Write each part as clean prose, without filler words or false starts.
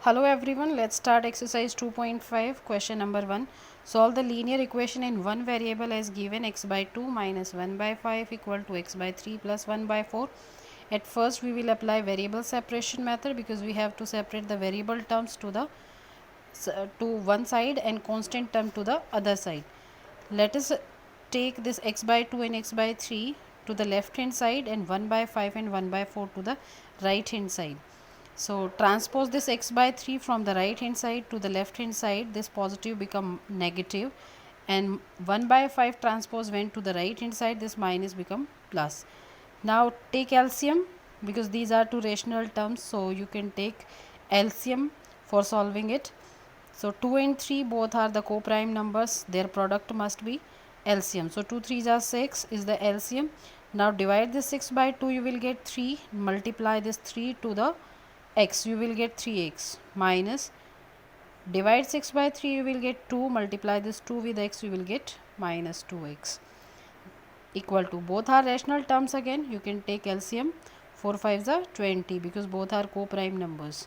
Hello everyone, let's start exercise 2.5. Question number 1. Solve the linear equation in one variable as given x by 2 minus 1 by 5 equal to x by 3 plus 1 by 4. At first we will apply variable separation method because we have to separate the variable terms to one side and constant term to the other side. Let us take this x by 2 and x by 3 to the left hand side and 1 by 5 and 1 by 4 to the right hand side. So transpose this x by 3 from the right hand side to the left hand side. This positive become negative, and 1 by 5 transpose went to the right hand side. This minus become plus. Now take LCM because these are two rational terms, so you can take LCM for solving it. So 2 and 3 both are the co-prime numbers. Their product must be LCM. So 2 3s are 6 is the LCM. Now divide this 6 by 2, you will get 3. Multiply this 3 to the x, you will get 3x, minus divide 6 by 3, you will get 2. Multiply this 2 with x, you will get minus 2x, equal to, both are rational terms. Again you can take LCM. 4 5s are 20 because both are co-prime numbers.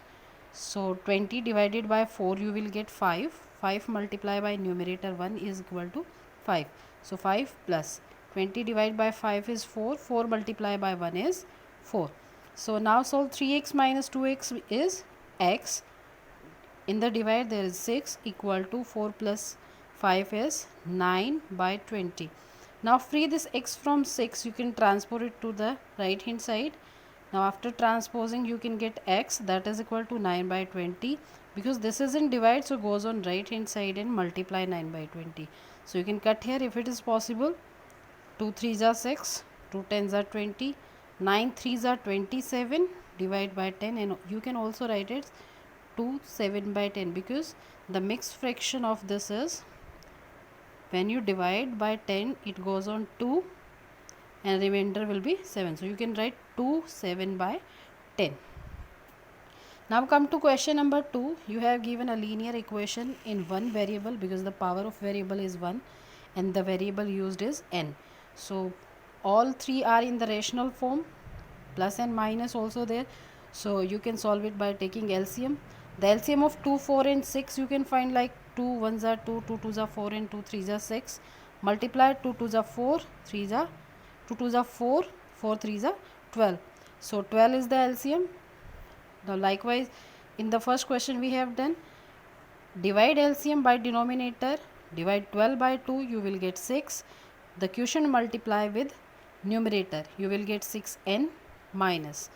So 20 divided by 4, you will get 5. 5 multiplied by numerator 1 is equal to 5. So 5 plus 20 divided by 5 is 4. 4 multiplied by 1 is 4. So now solve 3x minus 2x is x. In the divide there is 6 equal to 4 plus 5 is 9 by 20. Now free this x from 6, you can transpose it to the right hand side. Now after transposing you can get x, that is equal to 9 by 20. Because this is in divide, so goes on right hand side and multiply 9 by 20. So you can cut here if it is possible. 2 3s are 6, 2 10s are 20. 9 3s are 27, divide by 10, and you can also write it 2 7 by 10 because the mixed fraction of this is, when you divide by 10 it goes on 2 and remainder will be 7. So you can write 2 7 by 10. Now come to question number 2. You have given a linear equation in one variable because the power of variable is 1 and the variable used is n. So all three are in the rational form, plus and minus also there. So you can solve it by taking LCM. The LCM of 2 4 and 6 you can find like 2 1s are 2, 2 2s are 4 and 2 3s are 6. Multiply 2 2s are 4, 3s are 2 2s are 4, 4 3s are 12. So 12 is the LCM. Now likewise in the first question we have done, divide LCM by denominator, divide 12 by 2, you will get 6. The quotient multiply with numerator, you will get 6n, minus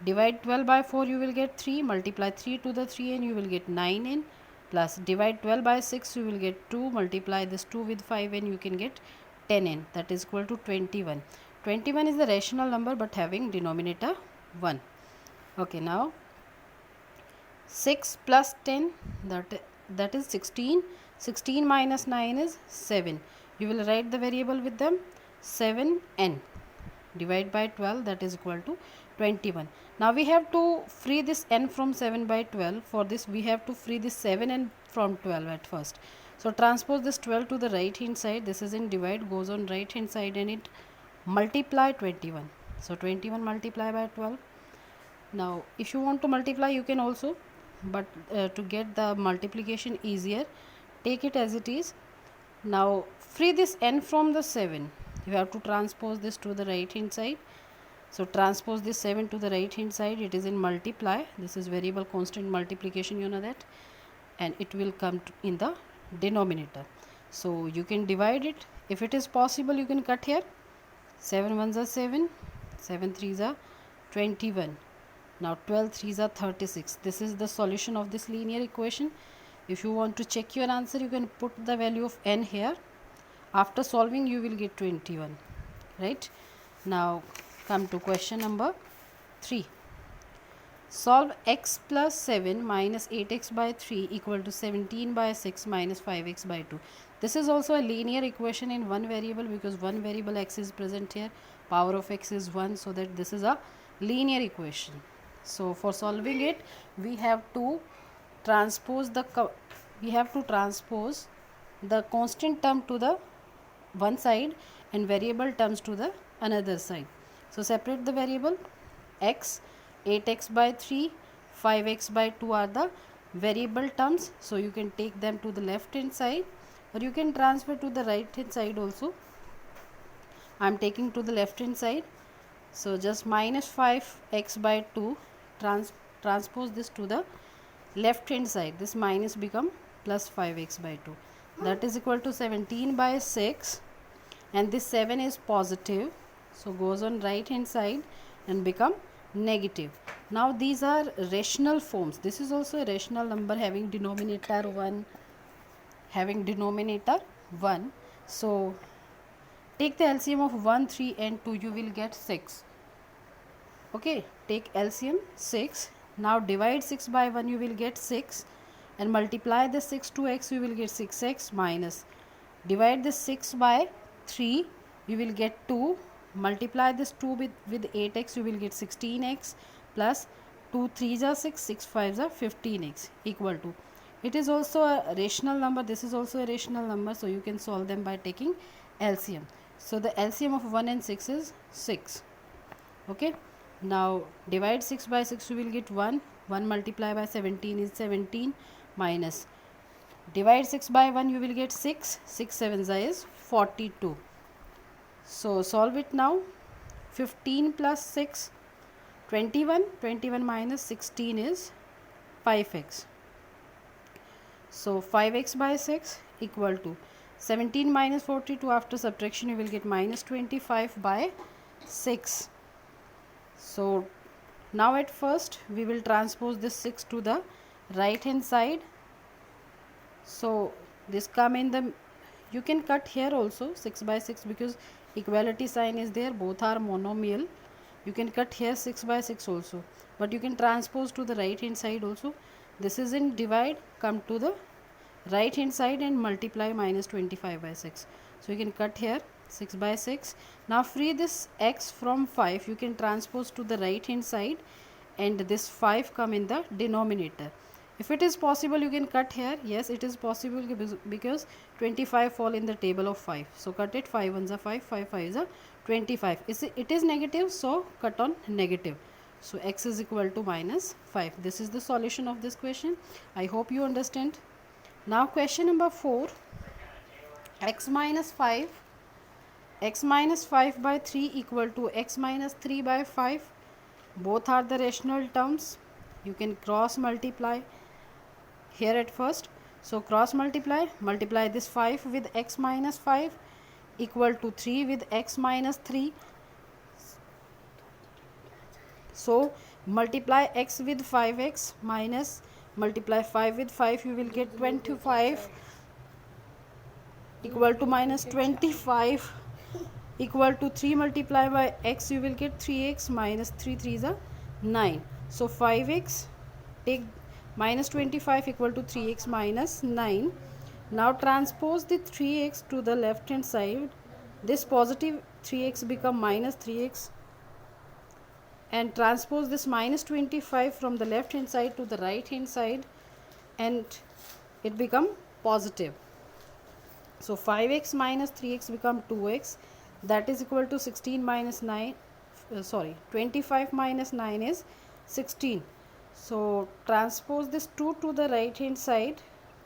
divide 12 by 4, you will get 3. Multiply 3 to the 3 and you will get 9n, plus divide 12 by 6, you will get 2. Multiply this 2 with 5 and you can get 10n, that is equal to 21. 21 is the rational number but having denominator 1. Okay, now 6 plus 10, that is 16. 16 minus 9 is 7. You will write the variable with them, 7n. Divide by 12, that is equal to 21. Now we have to free this n from 7 by 12. For this we have to free this 7n from 12 at first. So transpose this 12 to the right hand side. This is in divide, goes on right hand side and it multiply 21. So 21 multiply by 12. Now if you want to multiply you can also, but to get the multiplication easier, take it as it is. Now free this n from the 7. You have to transpose this to the right hand side. So transpose this 7 to the right hand side. It is in multiply. This is variable constant multiplication, you know that, and it will come in the denominator. So you can divide it. If it is possible you can cut here. 7 1s are 7, 7 3s are 21. Now 12 3s are 36. This is the solution of this linear equation. If you want to check your answer, you can put the value of n here. After solving you will get 21, right? Now come to question number 3. Solve x plus 7 minus 8x by 3 equal to 17 by 6 minus 5x by 2. This is also a linear equation in one variable because one variable x is present here. Power of x is 1, so that this is a linear equation. So for solving it we have to transpose the constant term to the one side and variable terms to the another side. So separate the variable x, 8x by 3, 5x by 2 are the variable terms, so you can take them to the left hand side or you can transfer to the right hand side also. I am taking to the left hand side, so just minus 5x by 2, transpose this to the left hand side, this minus become plus 5x by 2, that is equal to 17 by 6, and this 7 is positive, so goes on right hand side and become negative. Now these are rational forms. This is also a rational number having denominator 1, so take the LCM of 1, 3 and 2, you will get 6. Okay, take LCM 6. Now divide 6 by 1, you will get 6, and multiply the 6 to x, you will get 6x, minus divide this 6 by 3, you will get 2, multiply this 2 with 8x, you will get 16x, plus 2 3s are 6, 6 5s are 15x, equal to, it is also a rational number, this is also a rational number, so you can solve them by taking LCM. So the LCM of 1 and 6 is 6. Okay, now divide 6 by 6, you will get 1, 1 multiply by 17 is 17, minus divide 6 by 1, you will get 6, 6 7s is 42. So solve it now. 15 plus 6, 21, 21 minus 16 is 5x. So 5x by 6 equal to 17 minus 42, after subtraction you will get minus 25 by 6. So now at first we will transpose this 6 to the right hand side. So this come in the, you can cut here also 6 by 6 because equality sign is there, both are monomial. You can cut here 6 by 6 also, but you can transpose to the right hand side also. This is in divide, come to the right hand side and multiply minus 25 by 6. So you can cut here 6 by 6. Now free this x from 5, you can transpose to the right hand side and this 5 come in the denominator. If it is possible, you can cut here. Yes, it is possible because 25 fall in the table of 5. So cut it, 5 ones are 5, 5 5s are 25. It is negative, so cut on negative. So x is equal to minus 5. This is the solution of this question. I hope you understand. Now question number 4, x minus 5 by 3 equal to x minus 3 by 5. Both are the rational terms. You can cross multiply here at first. So cross multiply this 5 with x minus 5 equal to 3 with x minus 3. So multiply x with 5x minus multiply 5 with 5, you will get 25 equal to minus 25 equal to 3 multiply by x, you will get 3x minus 3 3s are 9. So 5x, take minus 25 equal to 3x minus 9. Now transpose the 3x to the left hand side. This positive 3x become minus 3x, and transpose this minus 25 from the left hand side to the right hand side and it become positive. So 5x minus 3x become 2x, that is equal to 16 minus 9, 25 minus 9 is 16. So transpose this 2 to the right hand side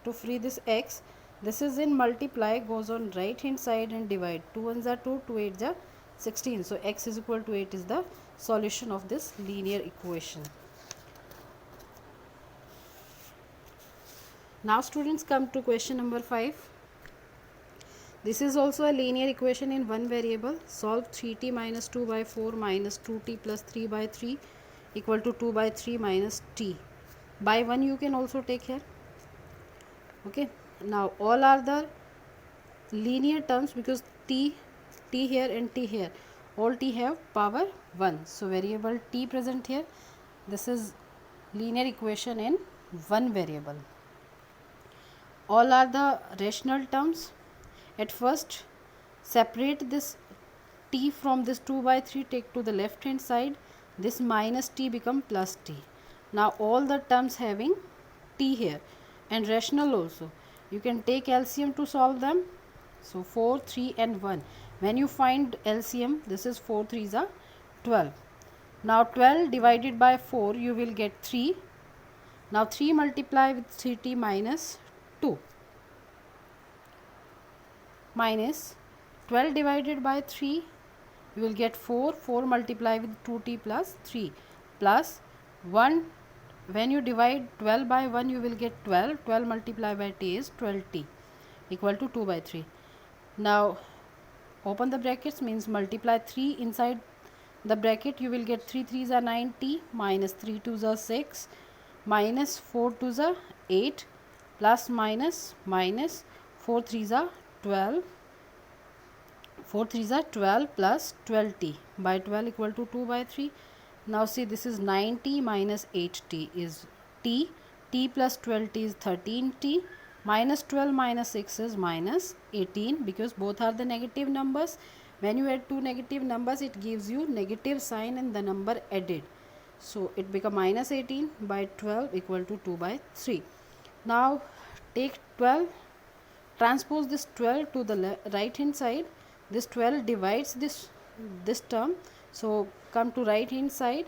to free this x. This is in multiply, goes on right hand side and divide. 2 ones are 2, 2 8s are 16. So x is equal to 8 is the solution of this linear equation. Now students, come to question number 5. This is also a linear equation in one variable. Solve 3t minus 2 by 4 minus 2t plus 3 by 3 equal to 2 by 3 minus t. By 1 you can also take here. Okay. Now all are the linear terms because t here and t here. All t have power 1. So variable t present here. This is linear equation in one variable. All are the rational terms. At first separate this t from this 2 by 3, take to the left hand side. This minus t become plus t. Now all the terms having t here and rational also. You can take LCM to solve them. So 4, 3 and 1. When you find LCM, this is 4 3s are 12. Now 12 divided by 4, you will get 3. Now 3 multiply with 3t minus 2 minus 12 divided by 3, you will get 4. 4 multiply with 2t plus 3 plus 1. When you divide 12 by 1, you will get 12. 12 multiplied by t is 12t equal to 2 by 3. Now open the brackets, means multiply 3 inside the bracket, you will get 3 3s are 9t minus 3 2s are 6 minus 4 2s are 8 plus minus 4 3s are 12. 4 3s are 12 plus 12t by 12 equal to 2 by 3. Now see, this is 9t minus 8t is t. T plus 12t is 13t. Minus 12 minus 6 is minus 18, because both are the negative numbers. When you add two negative numbers, it gives you negative sign and the number added. So it become minus 18 by 12 equal to 2 by 3. Now take 12, transpose this 12 to the right hand side. This 12 divides this term, so come to right hand side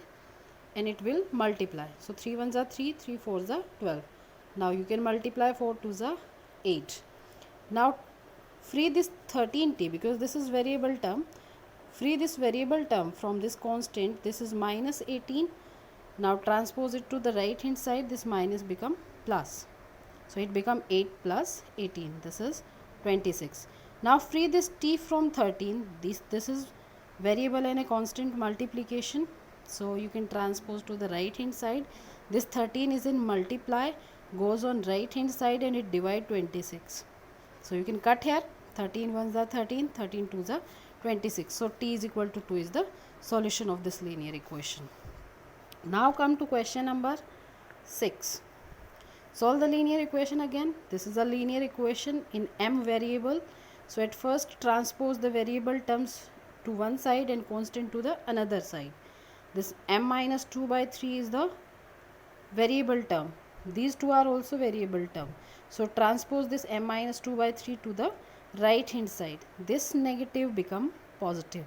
and it will multiply. So 3 1s are 3, 3 4s are 12. Now you can multiply 4 2s are 8. Now free this 13t, because this is variable term. Free this variable term from this constant. This is minus 18. Now transpose it to the right hand side. This minus become plus. So it become 8 plus 18. This is 26. Now free this t from 13. This is variable and a constant multiplication. So you can transpose to the right hand side. This 13 is in multiply, goes on right hand side and it divide 26. So you can cut here. 13 1s are 13, 13 2s are 26. So t is equal to 2 is the solution of this linear equation. Now come to question number 6. Solve the linear equation again. This is a linear equation in m variable. So at first transpose the variable terms to one side and constant to the another side. This m minus 2 by 3 is the variable term. These two are also variable term. So transpose this m minus 2 by 3 to the right hand side. This negative become positive.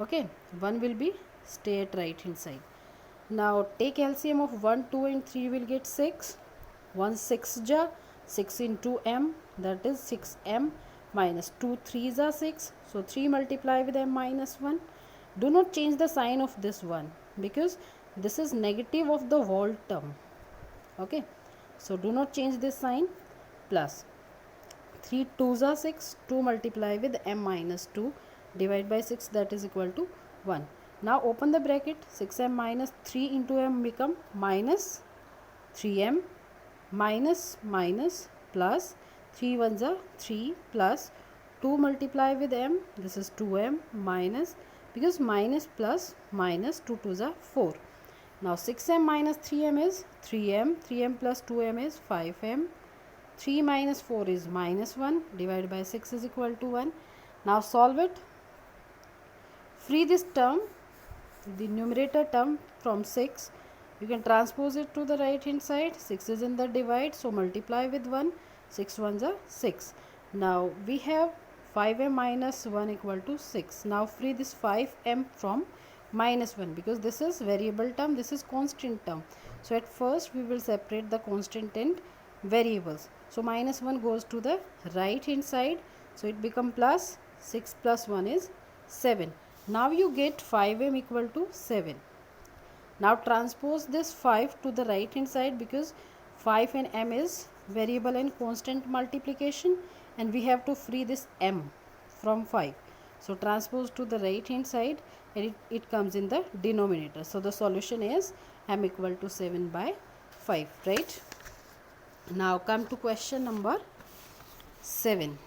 Okay, 1 will be stay at right hand side. Now take LCM of 1, 2 and 3, will get 6. 1 6 ja, 6 into m, that is 6m minus 2 3s are 6. So 3 multiply with m minus 1. Do not change the sign of this one, because this is negative of the whole term. Okay, so do not change this sign. Plus 3 2s are 6. 2 multiply with m minus 2 divide by 6, that is equal to 1. Now open the bracket. 6m minus 3 into m become minus 3m minus plus 3 1s are 3 plus 2 multiply with m, this is 2m minus, because minus plus minus 2 2s are 4. Now 6m minus 3m is 3m, 3m plus 2m is 5m, 3 minus 4 is minus 1, divided by 6 is equal to 1. Now solve it. Free this term, the numerator term from 6. You can transpose it to the right hand side. 6 is in the divide, so multiply with 1. 6 1s are 6. Now we have 5m minus 1 equal to 6. Now free this 5m from minus 1, because this is variable term, this is constant term. So at first we will separate the constant and variables. So minus 1 goes to the right hand side. So it become plus 6 plus 1 is 7. Now you get 5m equal to 7. Now transpose this 5 to the right hand side, because 5 and m is variable and constant multiplication, and we have to free this m from 5. So transpose to the right hand side and it comes in the denominator. So the solution is m equal to 7 by 5, right? Now come to question number 7.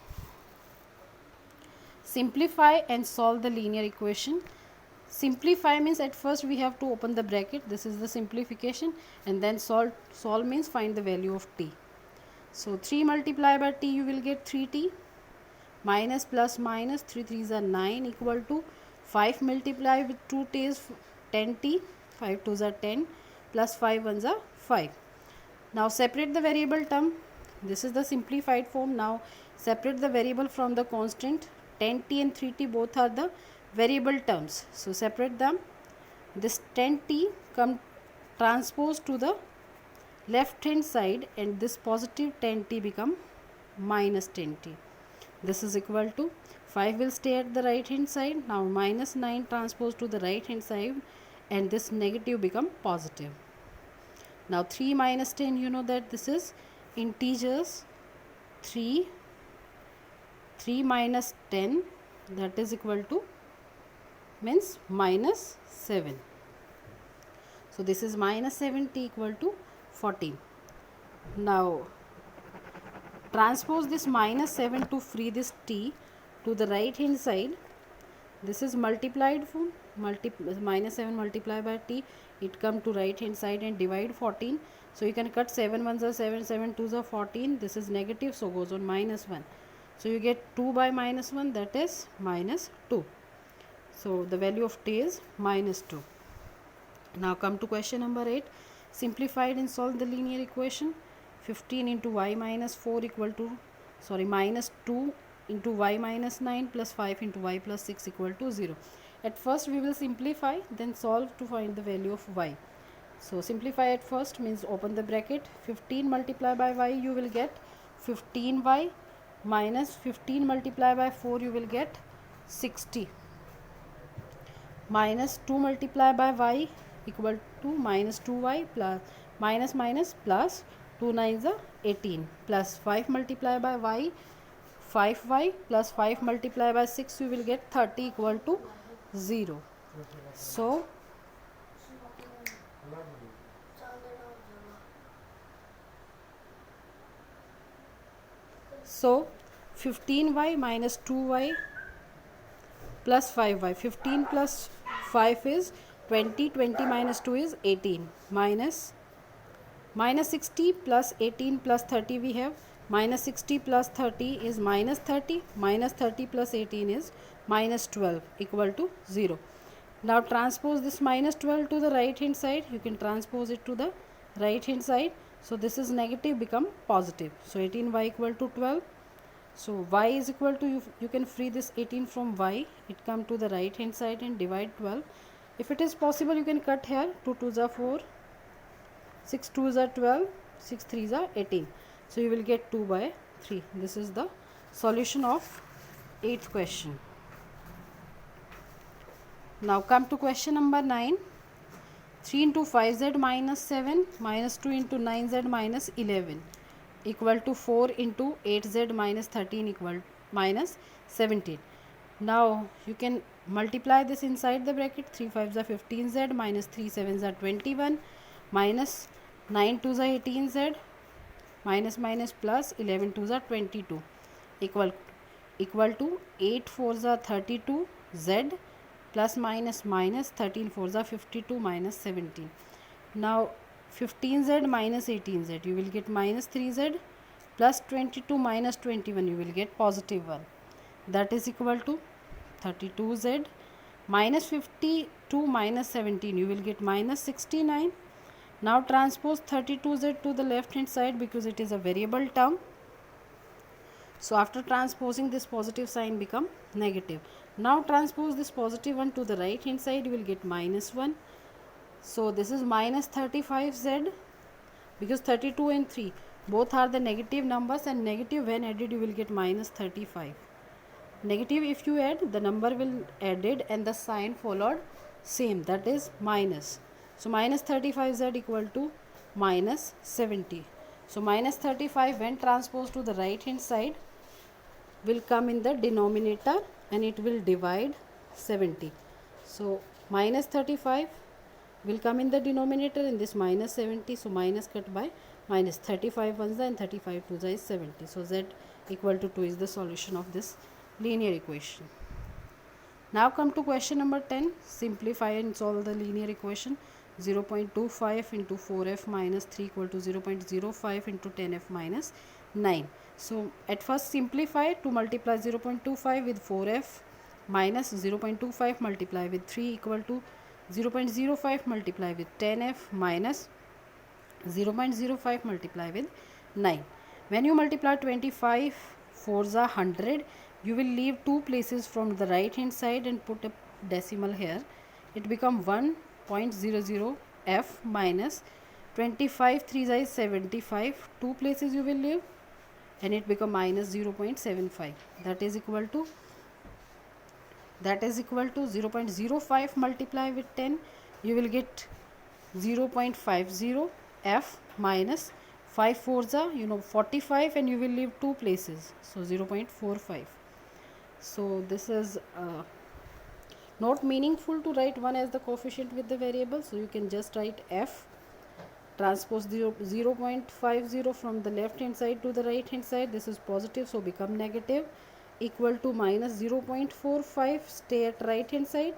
Simplify and solve the linear equation. Simplify means at first we have to open the bracket. This is the simplification, and then solve. Solve means find the value of t. So 3 multiply by t, you will get 3t minus plus minus 3 3s are 9 equal to 5 multiply with 2t is 10t, 5 2s are 10 plus 5 1s are 5. Now separate the variable term. This is the simplified form. Now separate the variable from the constant. 10t and 3t both are the variable terms. So separate them. This 10t come transpose to the left hand side and this positive 10t become minus 10t. This is equal to 5 will stay at the right hand side. Now minus 9 transpose to the right hand side and this negative become positive. Now 3 minus 10, you know that this is integers. 3 minus 10, that is equal to means minus 7. So this is minus 7t equal to 14. Now transpose this minus 7 to free this t to the right hand side. This is multiplied from minus 7 multiplied by t, it come to right hand side and divide 14. So you can cut 7 1s are 7, 7 2s are 14. This is negative, so goes on minus 1. So you get 2 by minus 1, that is minus 2. So the value of t is minus 2. Now come to question number 8. Simplified and solve the linear equation. 15 into y minus 4 equal to minus 2 into y minus 9 plus 5 into y plus 6 equal to 0. At first we will simplify, then solve to find the value of y. So simplify at first means open the bracket. 15 multiplied by y you will get 15y minus 15 multiplied by 4 you will get 60 minus 2 multiplied by y equal to minus 2y plus minus plus 2 9s are 18 plus 5 multiplied by y 5y plus 5 multiplied by 6 you will get 30 equal to 0. So 15y minus 2y plus 5y, 15 plus 5 is 20, 20 minus 2 is 18, minus 60 plus 18 plus 30 we have, minus 60 plus 30 is minus 30, minus 30 plus 18 is minus 12 equal to 0. Now transpose this minus 12 to the right hand side, you can transpose it to the right hand side. So this is negative become positive. So 18y equal to 12. So y is equal to, you can free this 18 from y, it come to the right hand side and divide 12. If it is possible you can cut here, 2 2s are 4, 6 2s are 12, 6 3s are 18. So you will get 2 by 3. This is the solution of 8th question. Now come to question number 9. 3 into 5z minus 7 minus 2 into 9z minus 11 equal to 4 into 8z minus 13 equal minus 17. Now you can multiply this inside the bracket. 3 5s are 15z minus 3 7s are 21 minus 9 2s are 18z minus plus 11 2s are 22 equal to 8 4s are 32z plus minus 13 4s are 52 minus 17. Now 15z minus 18z you will get minus 3z plus 22 minus 21 you will get positive 1, that is equal to 32z minus 52 minus 17 you will get minus 69. Now transpose 32z to the left hand side because it is a variable term. So after transposing, this positive sign become negative. Now transpose this positive 1 to the right hand side, you will get minus 1. So this is minus 35z, because 32 and 3 both are the negative numbers, and negative when added you will get minus 35. Negative if you add, the number will added and the sign followed same, that is minus. So minus 35z equal to minus 70. So minus 35 when transposed to the right hand side will come in the denominator and it will divide 70. So minus 35 will come in the denominator in this minus 70. So minus cut by minus 35 ones and 35 twos is 70. So z equal to 2 is the solution of this linear equation. Now come to question number 10. Simplify and solve the linear equation. 0.25 into 4f minus 3 equal to 0.05 into 10f minus 9. So at first simplify to multiply 0.25 with 4f minus 0.25 multiply with 3 equal to 0.05 multiply with 10f minus 0.05 multiply with 9. When you multiply 25 4s are 100, you will leave two places from the right hand side and put a decimal here. It become 1.00f minus 25 3 is 75, two places you will leave, and it become minus 0.75. That is equal to 0.05 multiply with 10, you will get 0.50 f minus 5 fours are 45, and you will leave two places, so 0.45. So this is not meaningful to write 1 as the coefficient with the variable, so you can just write f transpose 0.50 from the left hand side to the right hand side. This is positive, so become negative, equal to minus 0.45, stay at right hand side,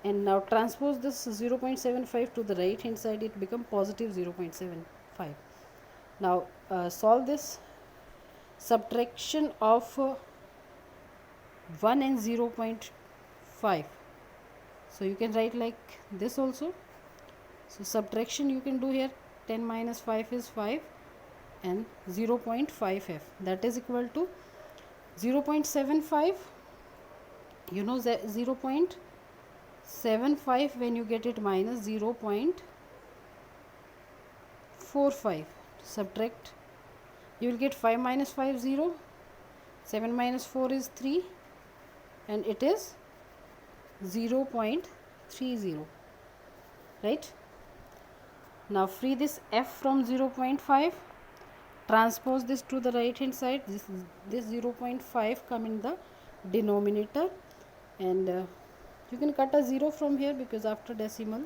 and now transpose this 0.75 to the right hand side, it become positive 0.75. Now solve this subtraction of 1 and 0.5. So you can write like this also. So subtraction you can do here, 10 minus 5 is 5, and 0.5f, that is equal to 0.75. 0.75, when you get it minus 0.45, subtract, you will get 5 minus 5 0, 7 minus 4 is 3, and it is 0.30, right? Now free this f from 0.5, transpose this to the right hand side, this 0.5 come in the denominator, and you can cut a 0 from here, because after decimal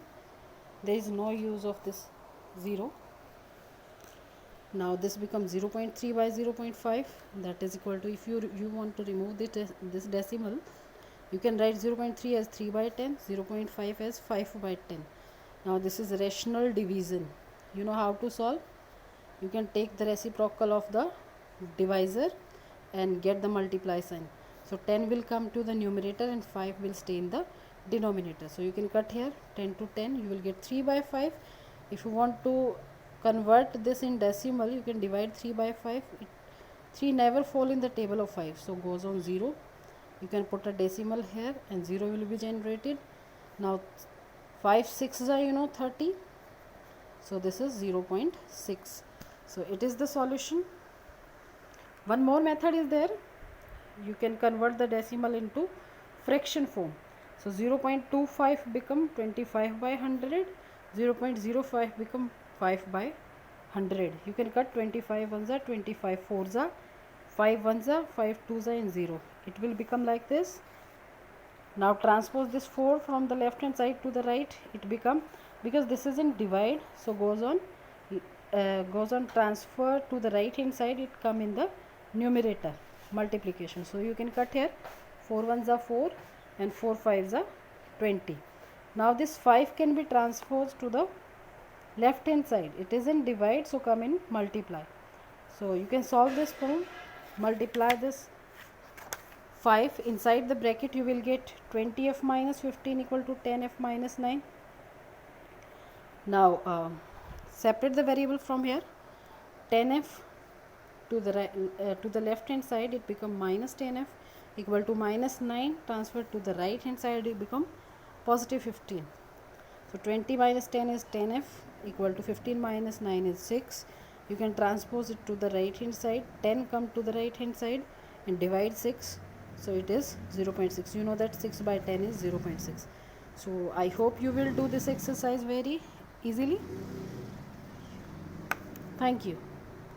there is no use of this 0. Now this becomes 0.3 by 0.5, that is equal to, if you want to remove this decimal, you can write 0.3 as 3 by 10, 0.5 as 5 by 10. Now this is rational division. You know how to solve? You can take the reciprocal of the divisor and get the multiply sign. So 10 will come to the numerator and 5 will stay in the denominator. So you can cut here 10 to 10, you will get 3 by 5. If you want to convert this in decimal, you can divide 3 by 5. 3 never fall in the table of 5, so goes on 0. You can put a decimal here and 0 will be generated. Now 5 6s are 30, so this is 0.6. so it is the solution. One more method is there, you can convert the decimal into fraction form. So 0.25 become 25 by 100, 0.05 become 5 by 100. You can cut 25 ones are 25 fours are 5 ones are 5 twos are, and 0. It will become like this. Now transpose this 4 from the left hand side to the right, it become, because this is in divide, so goes on transfer to the right hand side, it come in the numerator, multiplication. So you can cut here, 4 ones are 4 and 4 fives are 20. Now this 5 can be transposed to the left hand side, it is in divide, so come in multiply. So you can solve this form, multiply this 5 inside the bracket, you will get 20f minus 15 equal to 10f minus 9. Now separate the variable from here, 10f to the left hand side, it become minus 10f equal to minus 9, transferred to the right hand side, it become positive 15. So 20 minus 10 is 10f equal to 15 minus 9 is 6. You can transpose it to the right hand side, 10 come to the right hand side and divide 6. So it is 0.6. You know that 6 by 10 is 0.6. So I hope you will do this exercise very easily. Thank you.